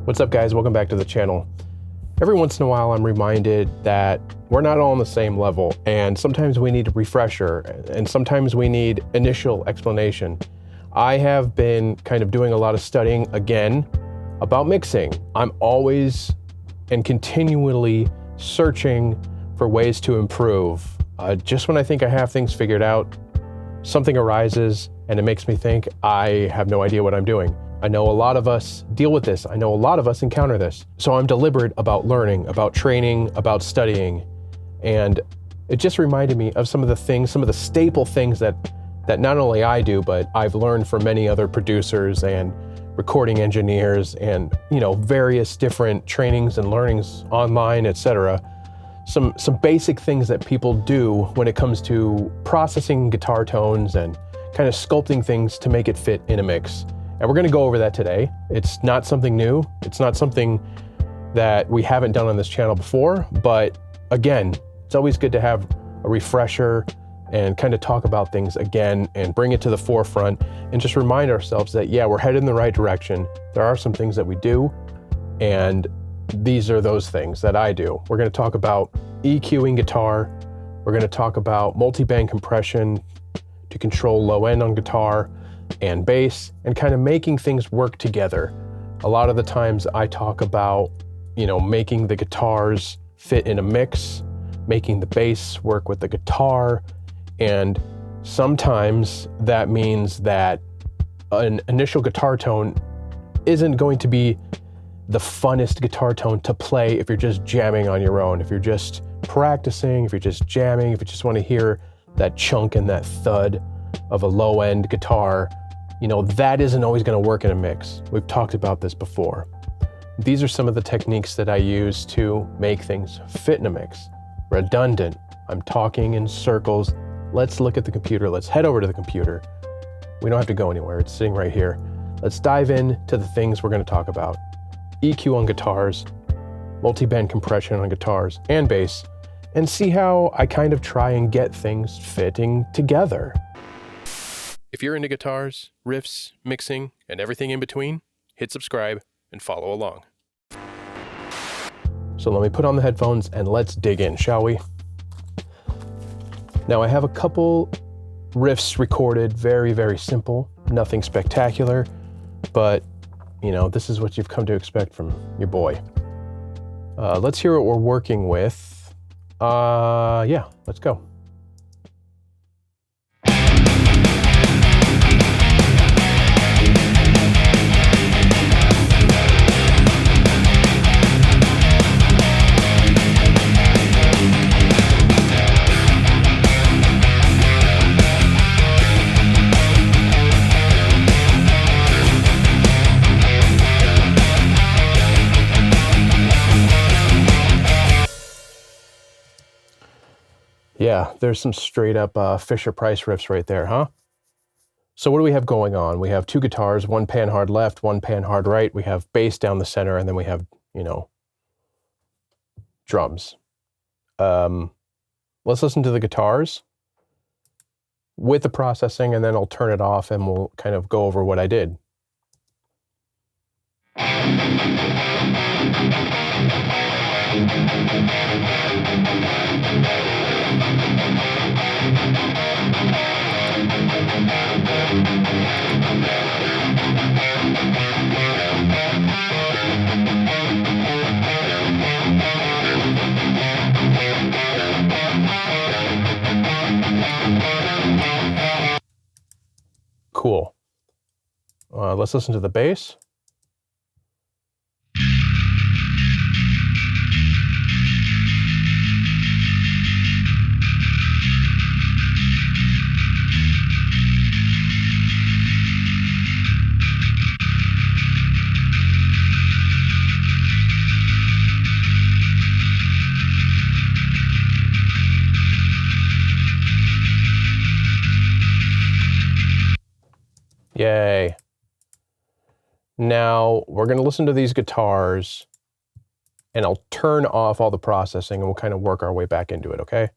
What's up, guys? Welcome back to the channel. Every once in a while, I'm reminded that we're not all on the same level, and sometimes we need a refresher, and sometimes we need initial explanation. I have been kind of doing a lot of studying again about mixing. I'm always and continually searching for ways to improve. Just when I think I have things figured out, something arises and it makes me think I have no idea what I'm doing. I know a lot of us deal with this. I know a lot of us encounter this. So I'm deliberate about learning, about training, about studying. And it just reminded me of some of the things, some of the staple things that not only I do, but I've learned from many other producers and recording engineers and, various different trainings and learnings online, etc. Some basic things that people do when it comes to processing guitar tones and kind of sculpting things to make it fit in a mix. And we're going to go over that today. It's not something new. It's not something that we haven't done on this channel before. But again, it's always good to have a refresher and kind of talk about things again and bring it to the forefront and just remind ourselves that, yeah, we're headed in the right direction. There are some things that we do, and these are those things that I do. We're going to talk about EQing guitar. We're going to talk about multiband compression to control low end on guitar and bass, and kind of making things work together. A lot of the times I talk about, making the guitars fit in a mix, making the bass work with the guitar, and sometimes that means that an initial guitar tone isn't going to be the funnest guitar tone to play if you're just jamming on your own, if you're just practicing, if you're just jamming, if you just want to hear that chunk and that thud of a low-end guitar. That isn't always going to work in a mix. We've talked about this before. These are some of the techniques that I use to make things fit in a mix. Redundant. I'm talking in circles. Let's look at the computer. Let's head over to the computer. We don't have to go anywhere. It's sitting right here. Let's dive into the things we're going to talk about. EQ on guitars, multiband compression on guitars and bass, and see how I kind of try and get things fitting together. If you're into guitars, riffs, mixing, and everything in between, hit subscribe and follow along. So let me put on the headphones and let's dig in, shall we? Now I have a couple riffs recorded, very, very simple, nothing spectacular, but this is what you've come to expect from your boy. Let's hear what we're working with. Let's go. Yeah, there's some straight up Fisher-Price riffs right there, huh? So what do we have going on? We have two guitars, one pan hard left, one pan hard right. We have bass down the center, and then we have, drums. Let's listen to the guitars with the processing, and then I'll turn it off and we'll kind of go over what I did. Cool. Let's listen to the bass. Yay. Now we're going to listen to these guitars and I'll turn off all the processing and we'll kind of work our way back into it, okay?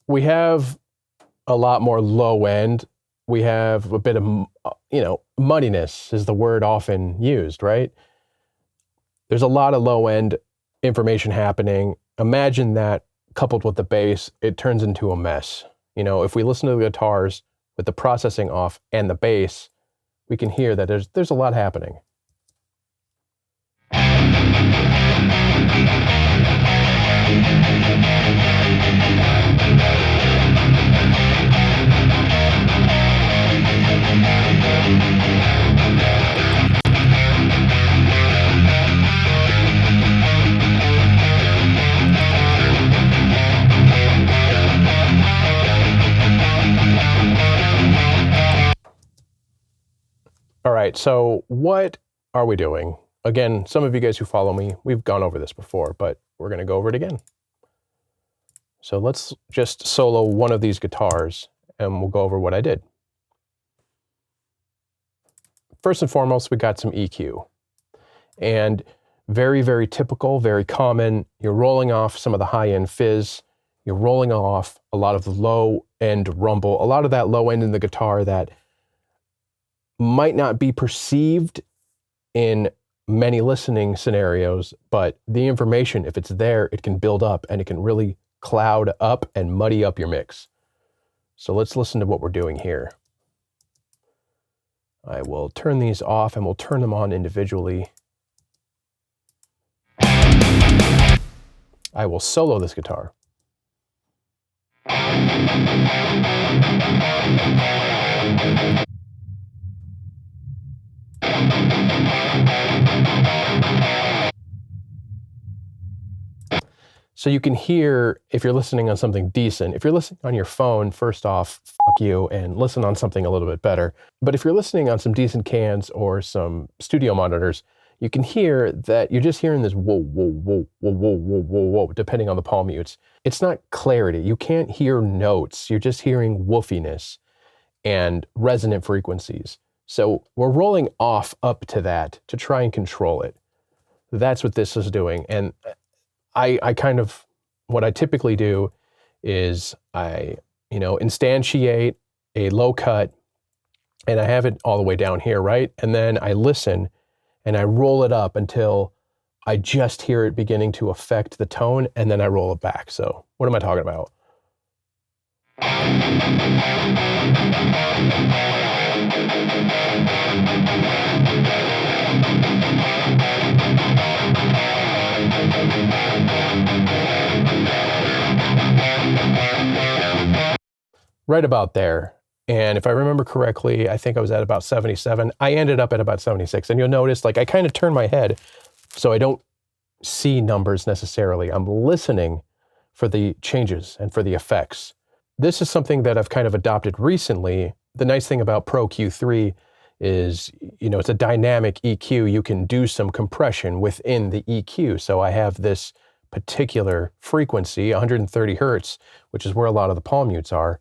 we have a lot more low end. We have a bit of, muddiness is the word often used, right? There's a lot of low end information happening. Imagine that coupled with the bass, it turns into a mess. If we listen to the guitars with the processing off and the bass, we can hear that there's a lot happening. All right, so what are we doing? Again, some of you guys who follow me, we've gone over this before, but we're going to go over it again. So let's just solo one of these guitars, and we'll go over what I did. First and foremost, we got some EQ. And very, very typical, very common, you're rolling off some of the high-end fizz, you're rolling off a lot of the low-end rumble, a lot of that low end in the guitar that might not be perceived in many listening scenarios, but the information, if it's there, it can build up and it can really cloud up and muddy up your mix. So let's listen to what we're doing here. I will turn these off and we'll turn them on individually. I will solo this guitar. So you can hear, if you're listening on something decent, if you're listening on your phone, first off, fuck you, and listen on something a little bit better. But if you're listening on some decent cans or some studio monitors, you can hear that you're just hearing this whoa, whoa, whoa, whoa, whoa, whoa, whoa, whoa, depending on the palm mutes. It's not clarity. You can't hear notes. You're just hearing woofiness and resonant frequencies. So we're rolling off up to that to try and control it. That's what this is doing. And I kind of, what I typically do is I, instantiate a low cut and I have it all the way down here, right? And then I listen and I roll it up until I just hear it beginning to affect the tone, and then I roll it back. So what am I talking about? Right about there. And if I remember correctly, I think I was at about 77. I ended up at about 76. And you'll notice, like, I kind of turn my head so I don't see numbers necessarily. I'm listening for the changes and for the effects. This is something that I've kind of adopted recently. The nice thing about Pro-Q3 is, it's a dynamic EQ. You can do some compression within the EQ. So I have this particular frequency, 130 hertz, which is where a lot of the palm mutes are.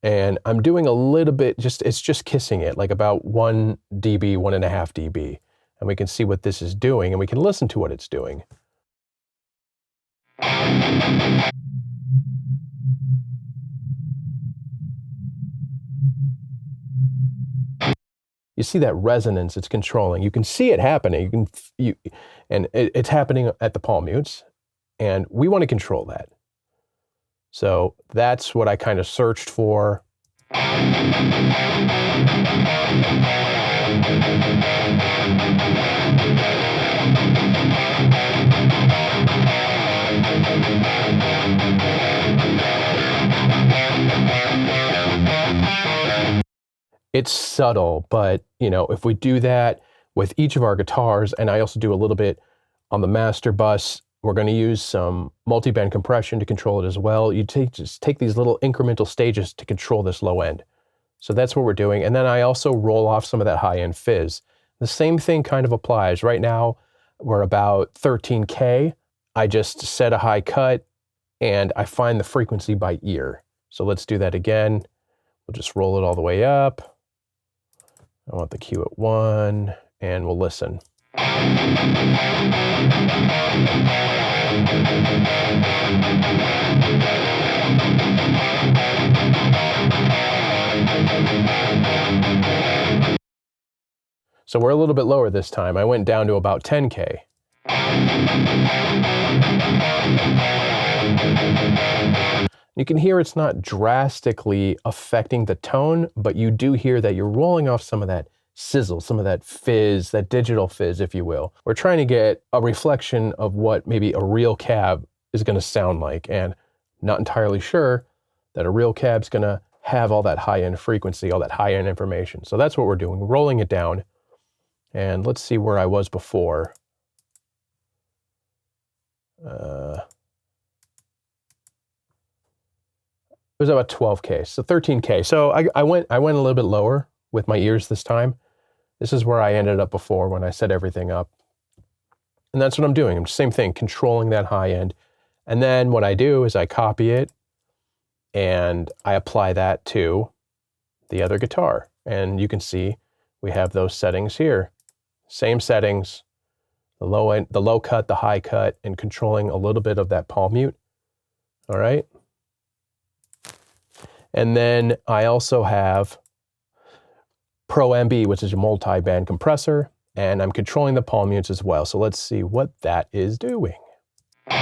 And I'm doing a little bit, it's just kissing it, like about 1 dB, 1.5 dB. And we can see what this is doing, and we can listen to what it's doing. You see that resonance it's controlling. You can see it happening. It's happening at the palm mutes, and we want to control that. So that's what I kind of searched for. It's subtle, but if we do that with each of our guitars, and I also do a little bit on the master bus, we're going to use some multiband compression to control it as well. You just take these little incremental stages to control this low end. So that's what we're doing. And then I also roll off some of that high end fizz. The same thing kind of applies. Right now, we're about 13K. I just set a high cut and I find the frequency by ear. So let's do that again. We'll just roll it all the way up. I want the Q at 1, and we'll listen. So we're a little bit lower this time. I went down to about 10K. You can hear it's not drastically affecting the tone, but you do hear that you're rolling off some of that sizzle, some of that fizz, that digital fizz, if you will. We're trying to get a reflection of what maybe a real cab is going to sound like, and not entirely sure that a real cab's going to have all that high-end frequency, all that high-end information. So that's what we're doing, rolling it down. And let's see where I was before. It was about 12K, so 13K. So I went a little bit lower with my ears this time. This is where I ended up before when I set everything up. And that's what I'm doing. Same thing, controlling that high end. And then what I do is I copy it and I apply that to the other guitar. And you can see we have those settings here. Same settings, the low end, the low cut, the high cut, and controlling a little bit of that palm mute. All right. And then I also have Pro-MB, which is a multi-band compressor, and I'm controlling the palm mutes as well. So let's see what that is doing. I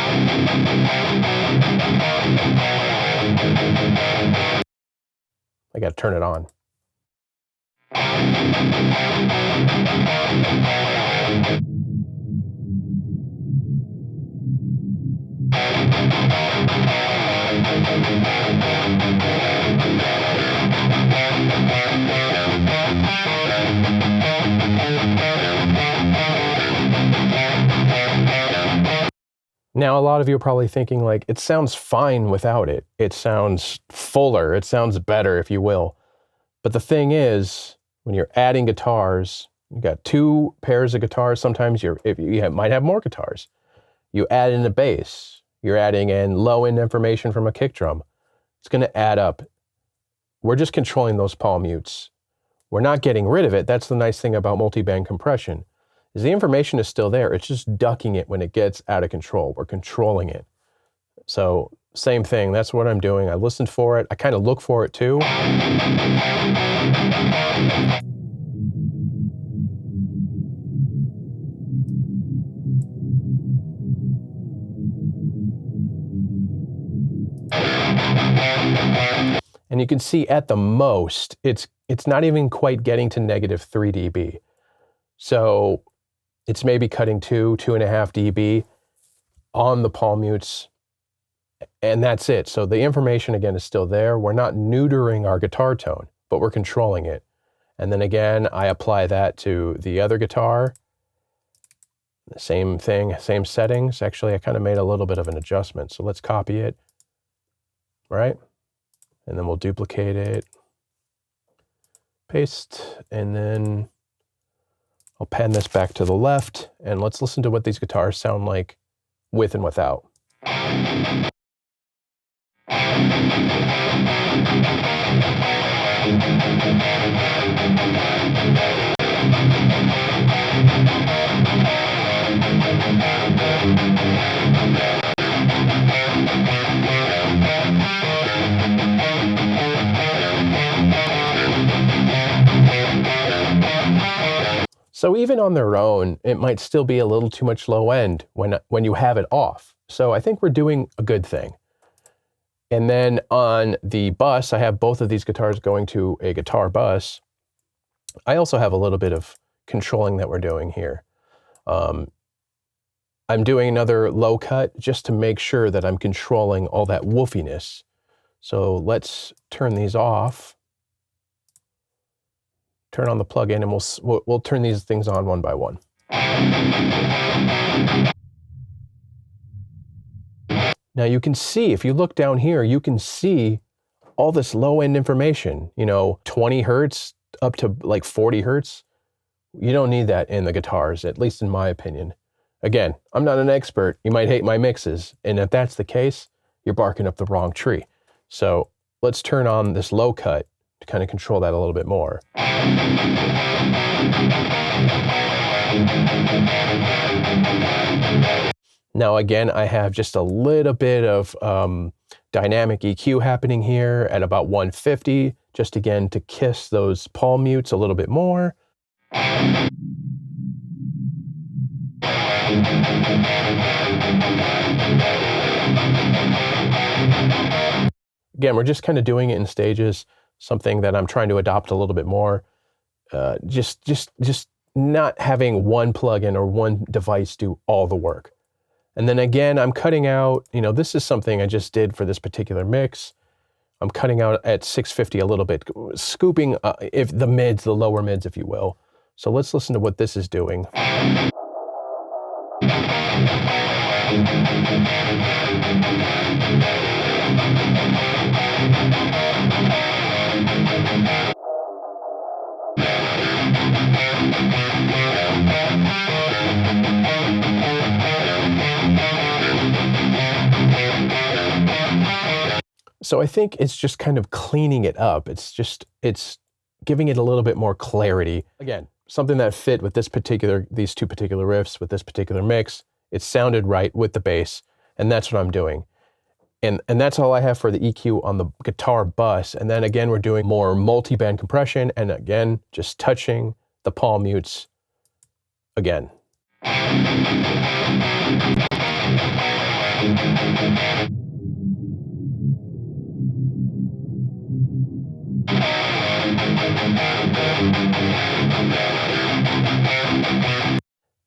got to turn it on. Now, a lot of you are probably thinking, like, it sounds fine without it. It sounds fuller. It sounds better, if you will. But the thing is, when you're adding guitars, you got two pairs of guitars. Sometimes you might have more guitars. You add in a bass. You're adding in low-end information from a kick drum. It's going to add up. We're just controlling those palm mutes. We're not getting rid of it. That's the nice thing about multi-band compression. Is the information is still there. It's just ducking it when it gets out of control. We're controlling it. So same thing. That's what I'm doing. I listened for it. I kind of look for it too. And you can see at the most, it's not even quite getting to -3 dB. So it's maybe cutting 2.5 dB on the palm mutes, and that's it. So the information, again, is still there. We're not neutering our guitar tone, but we're controlling it. And then again, I apply that to the other guitar. The same thing, same settings. Actually, I kind of made a little bit of an adjustment. So let's copy it, right? And then we'll duplicate it, paste, and then I'll pan this back to the left, and let's listen to what these guitars sound like with and without. So even on their own, it might still be a little too much low end when you have it off. So I think we're doing a good thing. And then on the bus, I have both of these guitars going to a guitar bus. I also have a little bit of controlling that we're doing here. I'm doing another low cut just to make sure that I'm controlling all that woofiness. So let's turn these off. Turn on the plug-in, and we'll turn these things on one by one. Now you can see, if you look down here, you can see all this low-end information, 20 hertz up to like 40 hertz. You don't need that in the guitars, at least in my opinion. Again, I'm not an expert. You might hate my mixes, and if that's the case, you're barking up the wrong tree. So let's turn on this low cut to kind of control that a little bit more. Now again, I have just a little bit of dynamic EQ happening here at about 150, just again to kiss those palm mutes a little bit more. Again, we're just kind of doing it in stages, something that I'm trying to adopt a little bit more. Just not having one plugin or one device do all the work. And then again, I'm cutting out, this is something I just did for this particular mix. I'm cutting out at 650 a little bit, scooping if the mids, the lower mids, if you will. So let's listen to what this is doing. So I think it's just kind of cleaning it up. It's giving it a little bit more clarity. Again, something that fit with these two particular riffs, with this particular mix. It sounded right with the bass, and that's what I'm doing. And that's all I have for the EQ on the guitar bus. And then again, we're doing more multi-band compression, and again, just touching the palm mutes again.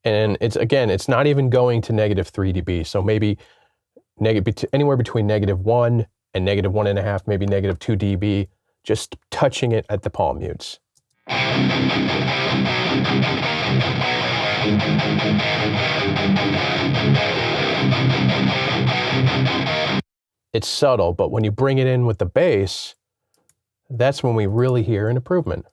And it's not even going to -3 dB. So maybe anywhere between -1 and -1.5, maybe -2 dB, just touching it at the palm mutes. It's subtle, but when you bring it in with the bass, that's when we really hear an improvement.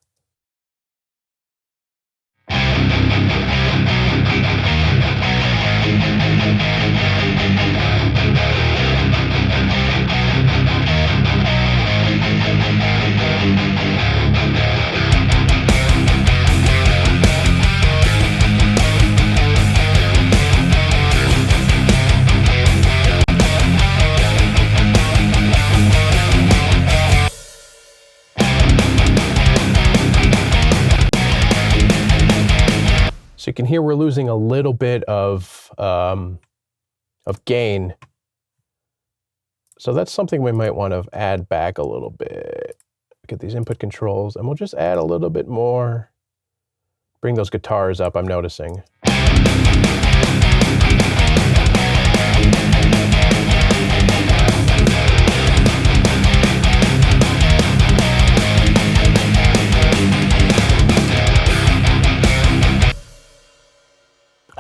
So you can hear we're losing a little bit of gain. So that's something we might want to add back a little bit. Get these input controls, and we'll just add a little bit more. Bring those guitars up, I'm noticing.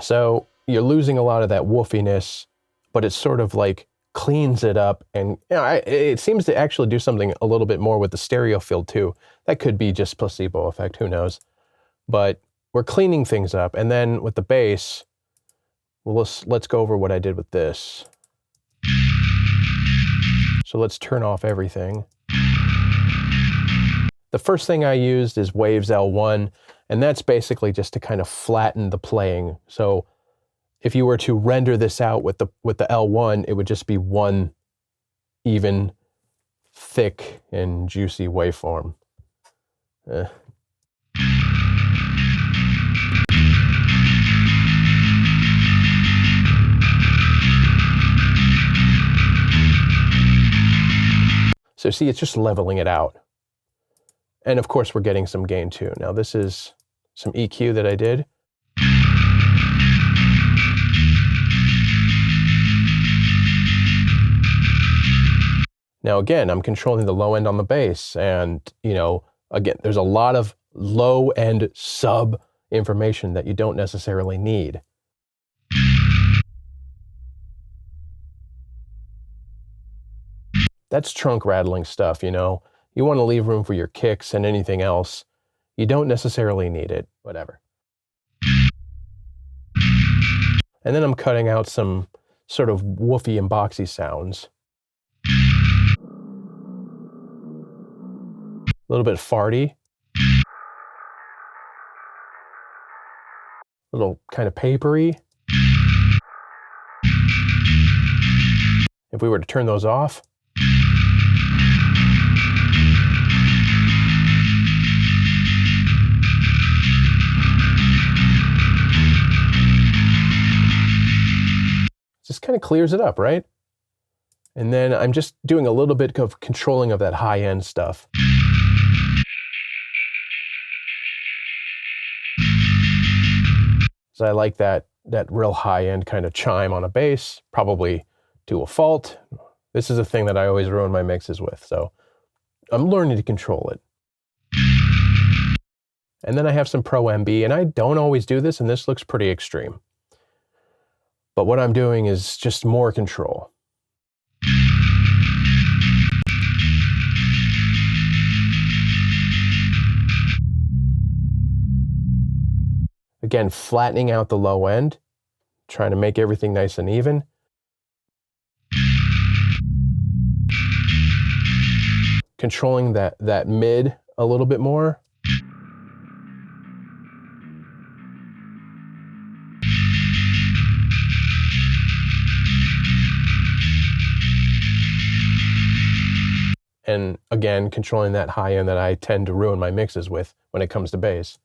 So you're losing a lot of that woofiness, but it's sort of like cleans it up, and it seems to actually do something a little bit more with the stereo field too. That could be just placebo effect, who knows? But we're cleaning things up, and then with the bass, well, let's go over what I did with this. So let's turn off everything. The first thing I used is Waves L1, and that's basically just to kind of flatten the playing. So if you were to render this out with the L1, it would just be one even, thick, and juicy waveform. So see, it's just leveling it out. And of course, we're getting some gain too. Now this is some EQ that I did. Now again, I'm controlling the low end on the bass, and again, there's a lot of low end sub information that you don't necessarily need. That's trunk rattling stuff, You want to leave room for your kicks and anything else. You don't necessarily need it, whatever. And then I'm cutting out some sort of woofy and boxy sounds. A little bit farty. A little kind of papery. If we were to turn those off, Just kind of clears it up, right? And then I'm just doing a little bit of controlling of that high-end stuff. So I like that real high-end kind of chime on a bass, probably to a fault. This is a thing that I always ruin my mixes with, so I'm learning to control it. And then I have some Pro-MB, and I don't always do this, and this looks pretty extreme. But what I'm doing is just more control. Again, flattening out the low end, trying to make everything nice and even. Controlling that mid a little bit more. And again, controlling that high end that I tend to ruin my mixes with when it comes to bass.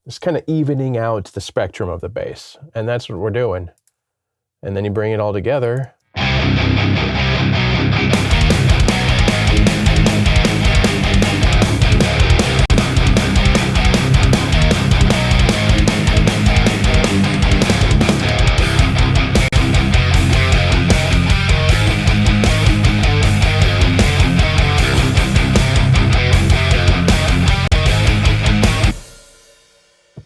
Just kind of evening out the spectrum of the bass, and that's what we're doing. And then you bring it all together.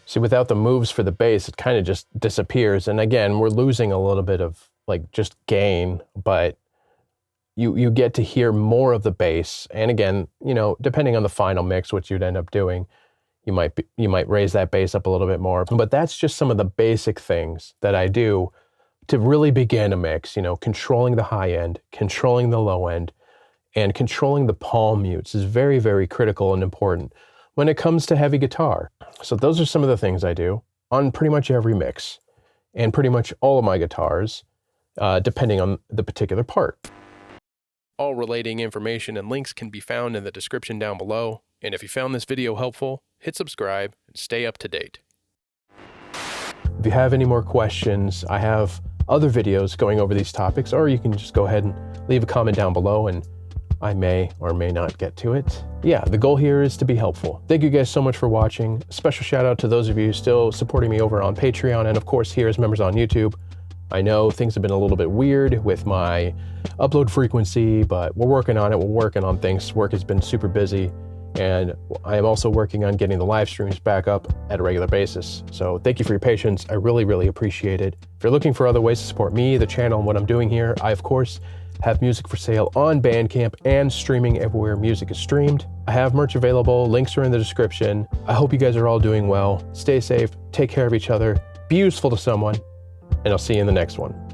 See, without the moves for the bass, it kind of just disappears. And again, we're losing a little bit of like just gain, but you get to hear more of the bass. And again, you know, depending on the final mix, what you'd end up doing, you might raise that bass up a little bit more. But that's just some of the basic things that I do to really begin a mix, you know, controlling the high end, controlling the low end, and controlling the palm mutes is very, very critical and important when it comes to heavy guitar. So those are some of the things I do on pretty much every mix and pretty much all of my guitars, depending on the particular part. All relating information and links can be found in the description down below. And if you found this video helpful, hit subscribe and stay up to date. If you have any more questions, I have other videos going over these topics, or you can just go ahead and leave a comment down below and I may or may not get to it. Yeah, the goal here is to be helpful. Thank you guys so much for watching. A special shout out to those of you still supporting me over on Patreon, and of course here as members on YouTube. I know things have been a little bit weird with my upload frequency, but we're working on it. We're working on things. Work has been super busy, and I am also working on getting the live streams back up at a regular basis. So thank you for your patience. I really, really appreciate it. If you're looking for other ways to support me, the channel, and what I'm doing here, I, of course, have music for sale on Bandcamp and streaming everywhere music is streamed. I have merch available. Links are in the description. I hope you guys are all doing well. Stay safe. Take care of each other. Be useful to someone. And I'll see you in the next one.